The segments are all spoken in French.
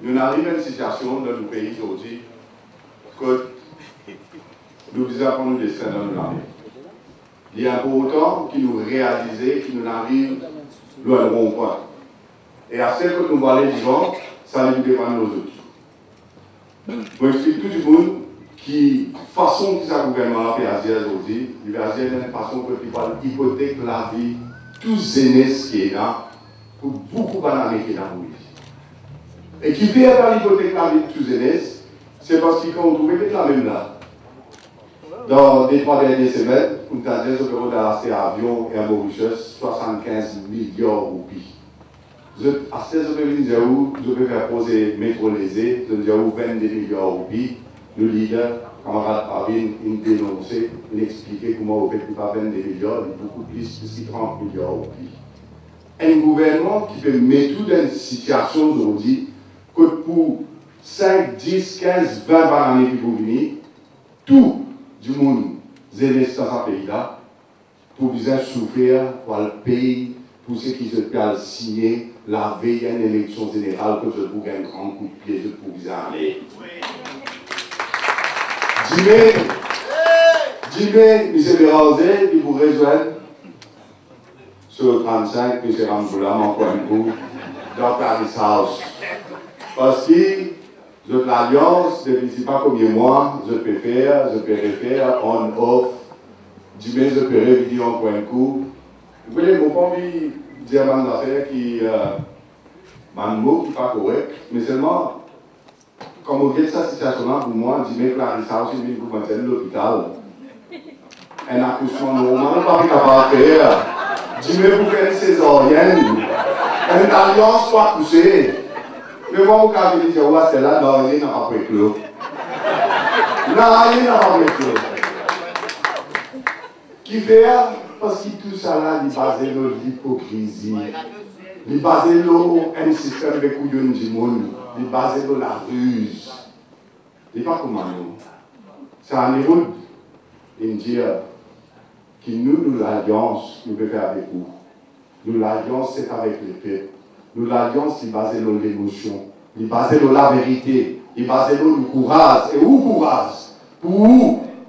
nous arrivons à une situation dans notre pays aujourd'hui que nous disons pour nous descendre dans l'armée. Il y a pour autant qui nous réalisons, qui nous arrivent loin de bon point. Et à ce que nous voyons aller vivant, ça nous dépend de nos autres. Je explique tout le monde qui, façon que ça gouvernement a fait aujourd'hui, il va agir d'une façon que tu parles hypothèque la vie, tous les aînés qui est là, pour beaucoup d'années qui est là. Et qui fait dans l'hypothèque la vie de tous les aînés, c'est parce qu'ils ont trouvé la même là. Dans les 3 dernières semaines, on a dit que nous avons acheté un avion et un Mauritius, 75 millions de roupies. À ces opérations, je peux faire poser métro lésé, je dis 22 millions de roupies. Le leader, camarade Pavine, il dénonçait, il expliquait comment on fait pas 22 millions, beaucoup plus que 30 millions de roupies. Un gouvernement qui peut mettre tout dans une situation aujourd'hui que pour 5, 10, 15, 20 années qui vont venir, tout du monde zélé dans ce pays-là, pour bien souffrir, pour le pays, pour ceux qui se peuvent signer la veille à une élection générale, que je vous gagne un grand coup de pied, pour bien aller. Dis-moi, M. Béranger, il vous rejoint sur le 35, M. Ramboula, mon point de vue, dans Paris House. Parce que l'alliance, depuis je ne sais pas combien de mois, je peux refaire, on-off. Dis-moi, je peux revenir en point de coup. Vous voyez, mon pas envie de dire une affaire qui un mot qui n'est pas correct, mais seulement, comme on regarde cette situation-là, pour moi, dis-moi, Clarissa, aussi, je vous maintiens l'hôpital. Un accouchement normal, on ne va pas faire. Dis-moi, vous faites une césarienne. Une alliance pour accoucher. Mais moi, vous avez dit, ouais, c'est là, non, il n'a pas pris clos. Non, il n'a pas pris clos. Qui fait? Parce que tout ça là, il est basé sur l'hypocrisie. Il est basé sur un système de couillons du monde. Il est basé sur la ruse. Il n'est pas comme nous. C'est un niveau de dire que nous, l'alliance, nous pouvons faire avec vous. Nous, l'alliance, c'est avec les peuples. Nous, l'alliance, il est basé sur l'émotion. Il est basé sur la vérité. Il est basé sur le courage. Et où courage? Pour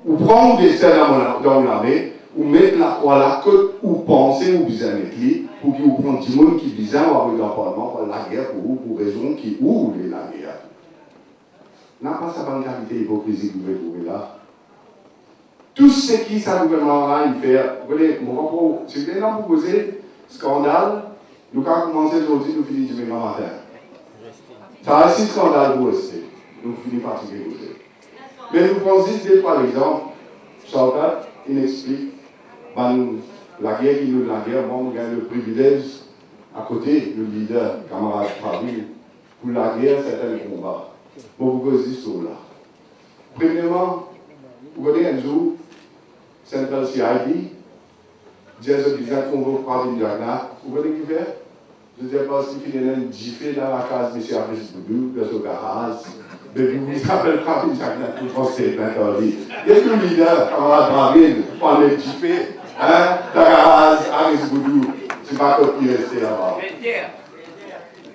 ou prendre des scènes dans l'armée, ou mettre la croix là, que ou penser, ou bien mettre lui, pour qu'il vous prenne du monde qui disait, ou avec l'environnement, la guerre pour raison qui ouvre la guerre. N'a pas sa bonne qualité d'hypocrisie que vous pouvez trouver là. Tout ce qui ça gouvernement il fait, vous voyez, si vous voulez vous poser scandale, nous avons commencé aujourd'hui, nous finissons demain matin. Ça a aussi scandale pour rester. Nous finissons fatigués vous. Mais nous prenons juste 2-3 exemples. Charles, il explique la guerre qui nous la guerre, bon, on gagne le privilège à côté, le leader, camarade Paris, pour la guerre, c'est un combat. Pour vous poser sur là. Premièrement, vous voyez un jour, Central CID, Jésus disait qu'on veut prendre une dernière, vous voyez qui fait? Je ne sais pas s'il finit un gifé dans la case, M. Aris Boudou, dans son garage. Mais vous vous rappelez pas une dernière pour penser maintenant. Est-ce que le leader, camarade Paris, prend le gifé, hein, dans la garage, Aris Boudou, c'est pas comme qui restait là-bas.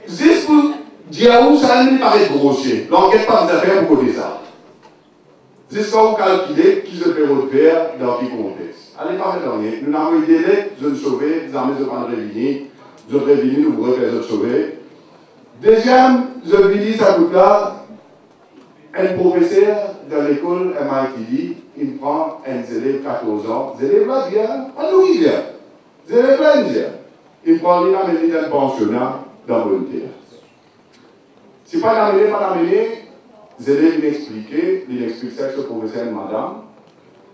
Juste pour dire où ça ne paraît grossier. L'enquête pas de affaires pour dire ça. Juste quand vous calculez qui se peut refaire dans quel contexte. Allez, pas faire dernier. Nous avons eu des lettres, je ne sauver, les armées de prendre réunir, je réunir, nous vous refaire, je sauver. Deuxième, je lui dis, ça coûte là, un professeur de l'école MIT, il prend un élève de 14 ans, l'élève là vient, on nous y vient. L'élève là vient. Il prend l'île d'un pensionnat dans le terre. Si pas d'amener, l'élève il explique ça que ce professeur madame,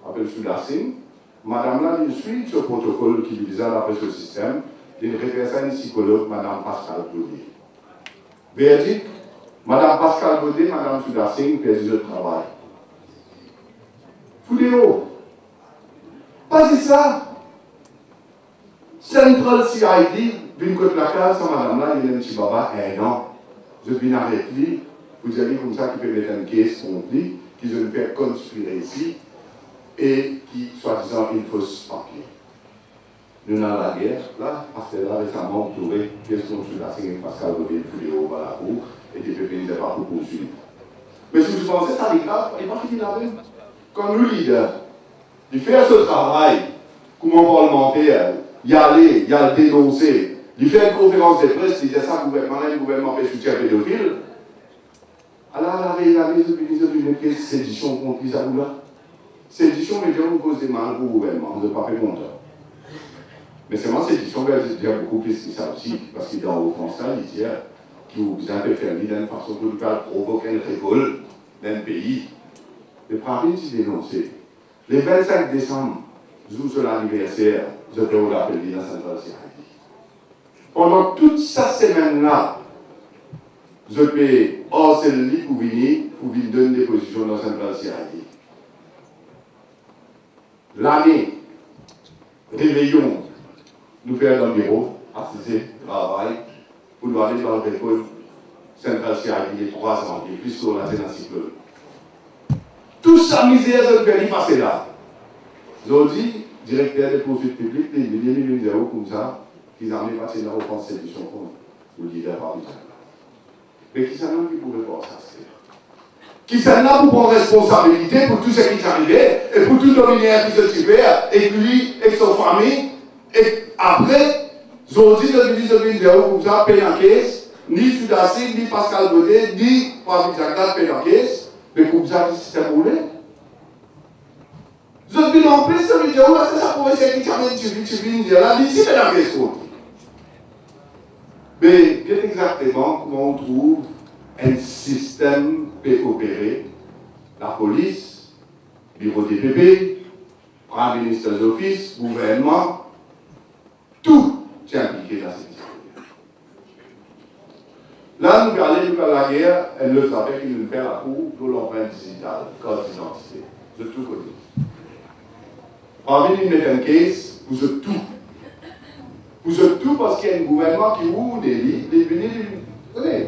appelle Soudassine. Madame là, il suit ce protocole qui vise après ce système, il réfère ça à une psychologue, Madame Pascal Baudet. Verdict, Madame Pascal Baudet, Madame Soudassine, perdit le travail. Foudéo. Pas c'est ça. Central CID, vient contre la case, Madame là, il y a un petit baba, non. Je viens avec lui, vous allez comme ça, qui peut mettre une caisse contre lui, qui veut faire conspirer ici, et qui, soi-disant, une fausse papier. Nous dans la guerre, là, parce que là, récemment, vous trouvez qu'est-ce qu'on se la Pascal Baudet, Foudéo, Balabou, et des pépins n'est pas pour poursuivre. Mais si vous pensez ça, les gars, il va finir la même. Quand nous, leaders, il fait ce travail, comme un parlementaire, y aller, y aller dénoncer, il fait une conférence de presse, il dit ça, le gouvernement fait soutien pédophile. Alors, la réalisation du ministre de la sédition contre Isaoula. Sédition, mais j'ai une cause de mal pour le gouvernement, on ne peut pas faire compte. Mais c'est moi, sédition, je dire beaucoup plus que ça aussi, parce qu'il est dans le constat, il dit qui vous avez fait d'une façon que vous provoquer une révolte d'un pays. Le premier, c'est dénoncé. Le 25 décembre, jour de l'anniversaire, je peux vous l'appeler dans Central-Sierra. Pendant toute cette semaine-là, je peux harceler le lit pour venir donner des positions dans Central-Sierra. L'année, réveillons, nous faisons dans le bureau, assister, travail, pour nous aller dans l'école Central-Sierra, il y a 3 ans, et plus qu'on a été dans le cyclone. Toute sa misère, je vais y passer là. Aujourd'hui, directeur des poursuites publiques, il y a des vidéos comme ça, qu'ils ont mis passer dans l'offense séduction contre le leader par exemple. Mais qui s'en a qui pourrait voir ça? Qui s'en a pour prendre responsabilité pour tout ce qui est arrivé, et pour tout dominer qui se tuait, et lui, et son famille, et après, aujourd'hui, je dis une vidéo comme ça, paye en caisse, ni Sudacine, ni Pascal Godet, ni Patrick Jacquard paye en caisse, mais comme ça, le système roulé. Je dis en plus, cette vidéo, parce que ça pourrait être qui tu viens dire là, d'ici, mais dans la caisse. Mais bien exactement comment on trouve un système peut opérer. La police, bureau DPP, premier ministre des offices, gouvernement, tout est impliqué dans cette histoire. Là, nous allons à la guerre, elle le savait qu'il nous fait la cour pour l'empreinte digitale, code d'identité. Je tout connais. Parmi nous, mettre un case pour ce tout. Pour ce tout, parce qu'il y a un gouvernement qui ouvre des lits, des venus, vous savez,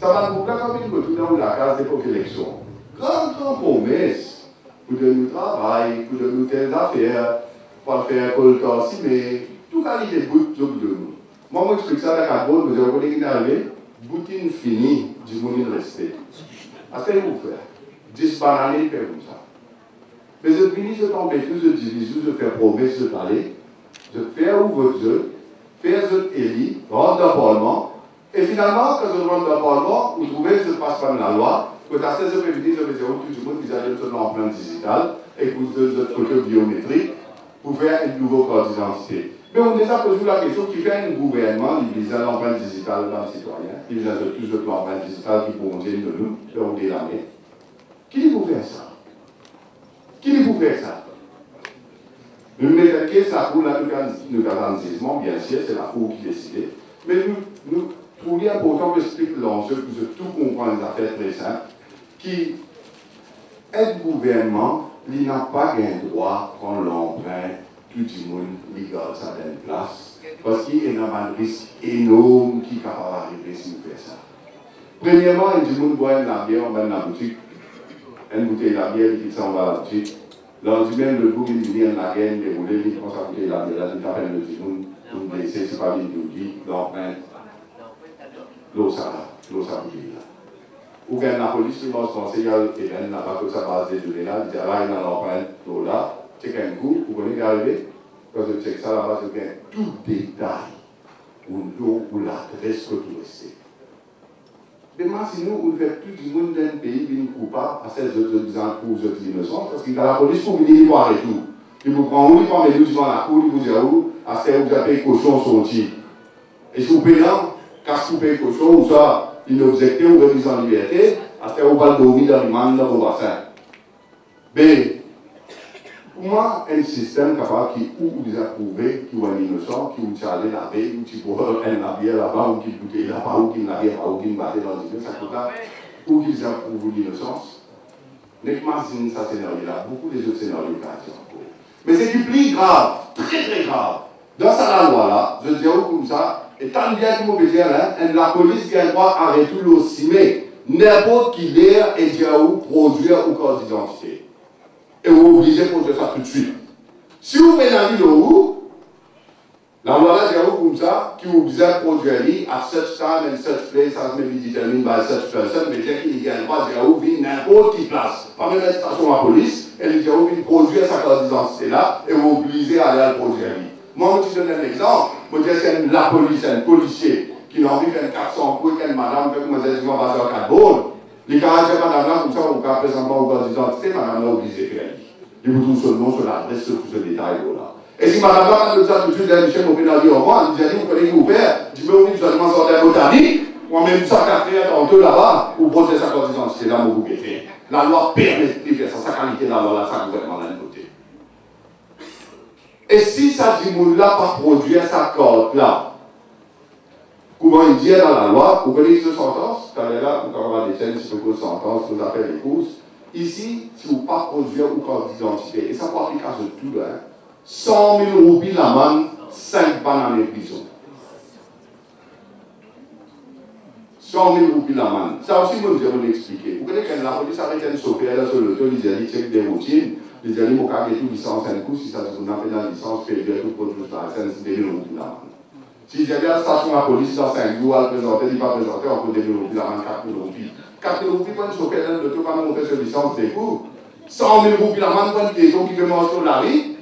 ça va nous faire comme une retour dans la case des élections. Grande promesse pour de nous travail, pour de nous telles affaires, pour faire un temps si, mais tout qualité de bout de nous. Moi, je m'explique ça avec un gros, vous avez dit qu'il est arrivé, boutine finie, du monde resté. À ce que vous faites 10 bananes, fait comme ça. Mais je finis, je tombe tout, je divise, je fais promesse de parler, je fais ouvrir votre jeu, faire votre élit, rendre le Parlement, et finalement, quand je rentre dans le Parlement, vous trouvez que je ne passe pas de la loi, que à 16 h je vais dire tout le monde qui a sur l'empreinte digitale, et que vous donnez votre photo biométrique pour faire un nouveau code d'identité. Mais on a déjà posé la question qui fait un gouvernement, il vise l'empreinte digitale dans le citoyen, il vise toujours l'empreinte digitale qui pourront dire de nous, de nous délamer. Qui vous fait ça? Qui vous fait ça? Nous mettons que ça pour la garantisme, bien sûr, c'est la Cour qui décide. Mais nous trouvons important que j'explique l'enjeu, que je tout comprends les affaires très simples, qui est gouvernement, il n'a pas un droit qu'on l'emprunte, tout le monde, il garde ça dans une place. Parce qu'il y a un risque énorme qui est capable d'arriver si vous faites ça. Premièrement, il dit, monde boit une bière, on va dans la boutique, une bouteille de la bière, il s'en va à la boutique. Lors du même, le goût, il vient de la gaine, il roule, il pense à bouteille de la bière, il t'appelle le petit pour me laisser, c'est pas lui qui dit, l'empreinte, l'eau ça bouteille là. Ou bien la police, il va se penser, il y a une là-bas que ça base des données là, il dit, là, il y a l'empreinte, l'eau là, check un coup, vous venez d'arriver, quand je check ça là-bas, je gagne tout détail, ou l'eau, ou l'adresse que vous restez. Mais moi, si nous, on fait tout le monde d'un pays qui est coupable à 16 autres disant pour vous innocents, parce qu'il y a la police pour venir voir et tout. Il vous prend où, il prend les devant la cour, il vous dit où, à ce que vous avez cochon son tir. Et si vous payez, quand vous payez cochon, ou ça, il est objecté ou remis en liberté, à ce que vous allez dormir dans le monde dans vos bassins. Mais, pour moi, un système capable qui ou vous a prouvé qui est innocent, qui vous allez laver, ou qui boit un bière là-bas, ou qui bouteille là-bas, ou qui n'a rien, ou qui battait dans le ça coûte là, ou qui a prouvé l'innocence. N'imagine ça scénario-là, beaucoup des autres scénarios qui encore. Mais c'est du plus grave, très très grave. Dans la loi là, je dis comme ça, et tant bien que vous pouvez dire, la police qui a le droit d'arrêter le ciné, n'importe qui l'air et dire où produire ou code d'identité. Et vous obligez de produire ça tout de suite. Si vous faites la vidéo, La loi là, c'est comme ça, qui observe produire à such time and such place as may be determined by such person, mais dire qu'il y a le droit de vient n'importe quelle place. Pas même la station de la police, elle dit qu'il produire sa carte d'identité là et vous obligez à aller à le produire. Moi, je te donne un exemple. Je dis c'est la police, un policier qui n'a envie de faire 400 coups, qu'une madame, que moi, je dis, on va faire 4 balles. Les caractères madame là, comme ça, on peut présentement au carte d'identité, madame là, obligé de faire. Il vous trouve sur le nom, sur l'adresse, sur tout ce détail là. Et si madame là, quand nous avons tout de suite, Michel Mopé dans le au revoir, elle nous a dit, vous connaissez ouvert, je me dis, vous allez m'en sortir à botanique, ou même ça, qu'à faire tantôt là-bas, pour protéger sa carte d'identité là, mon bouquet. La loi permet de faire ça, sa qualité de la loi là, ça gouvernement d'un côté. Et si ça dit, vous là, pas produire sa carte là, comment il dit dans la loi, vous connaissez ce sentence, quand elle est là, vous avez des chaînes, si vous avez sentence, vous appelez les courses. Ici, si vous ne pas produire ou carte d'identité, et ça peut appliquer à tout là, 100 000 roupies l'amende, 5 bananes de prison. 100 000 roupies l'amende. Ça aussi, moi, je vais vous expliquer. Vous connaissez que la police arrête un chauffeur là sur l'auto, il dit, check des routines, il dit, il faut garder toute licence un coup, si ça vous a fait la licence, fait bien tout pour tout ça, c'est 2 000 roupies l'amende. Si il y a bien la station de la police dans 5 jours, elle présenter, il va présenter, on peut 2 000 roupies l'amende, 4 000 roupies. 4 000 roupies pour un chauffeur là, l'auto va monter sur licence des cours. 100 000 roupies l'amende pour une piéton qui veut manger sur la rue.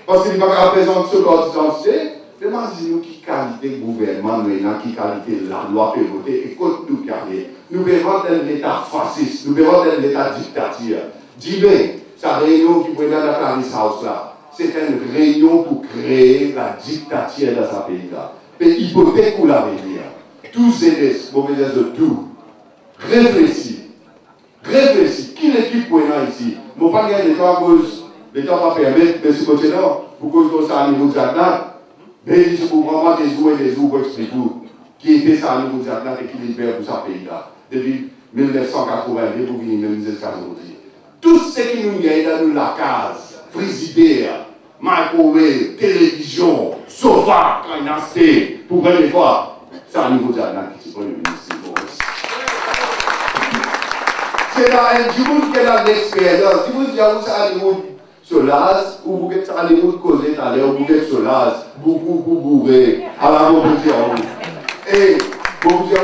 Parce qu'il ne va pas présenter ce code d'identité. Demandez-nous qui qualité le gouvernement, qui qualité la loi peut voter, et quand nous carrière. Nous verrons dans l'état fasciste, nous verrons dans l'état dictature. Dis-le, sa réunion qui prenait dans la Clarisse House là, c'est une réunion pour créer la dictature dans ce pays-là. Mais hypothèque pour l'avenir. Tous ces mauvaises de tout. Réfléchis. Réfléchis. Qui l'équipe pour ici? Je ne vais pas gagner à cause. L'État va permettre, mais si vous là, pour cause de ça à niveau de Jacqueline, mais je vous prends des jours et des jours pour expliquer qui était ça à niveau de Jacqueline et qui libère pour ce pays-là. Depuis 1982, pour venir même jusqu'à aujourd'hui. Tout ce qui nous gagne dans la case, frigidaire, microwave, télévision, sofa, quand il a acheté, pour prendre les fois, c'est à niveau de Jacqueline qui se prend le ministre. C'est là, du monde qui a l'expérience, du monde qui a ça à niveau Solaz, ou vous êtes allé vous causer tout à l'heure, vous êtes Solaz, beaucoup bourré, à la mobilité. Et pour vous dire,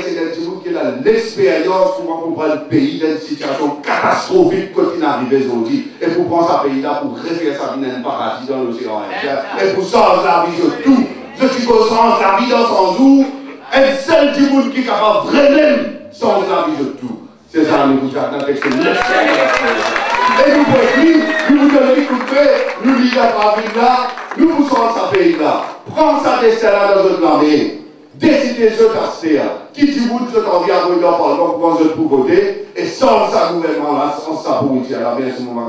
c'est des gens qui ont l'expérience pour comprendre le pays dans une situation catastrophique quand il arrive aujourd'hui. Et pour prendre ce pays-là, pour référer sa vie dans un paradis dans l'océan Indien. Et pour changer la vie de tout. Je suis qu'on change la vie dans son jour. Et seul du monde qui est capable vraiment de changer la vie de tout. C'est ça, nous vous attendons avec l'expérience. Et nous vous donnons des coups de paix, nous lisons la ville là, nous vous sortons ce pays-là. Prends ça destin là dans notre armée. Décidez ce casser. Qui dit vous, vous envie à vous dans le Parlement pour prendre pour voter, et sans ça gouvernement là, sans ça pour vous dire la bien ce moment.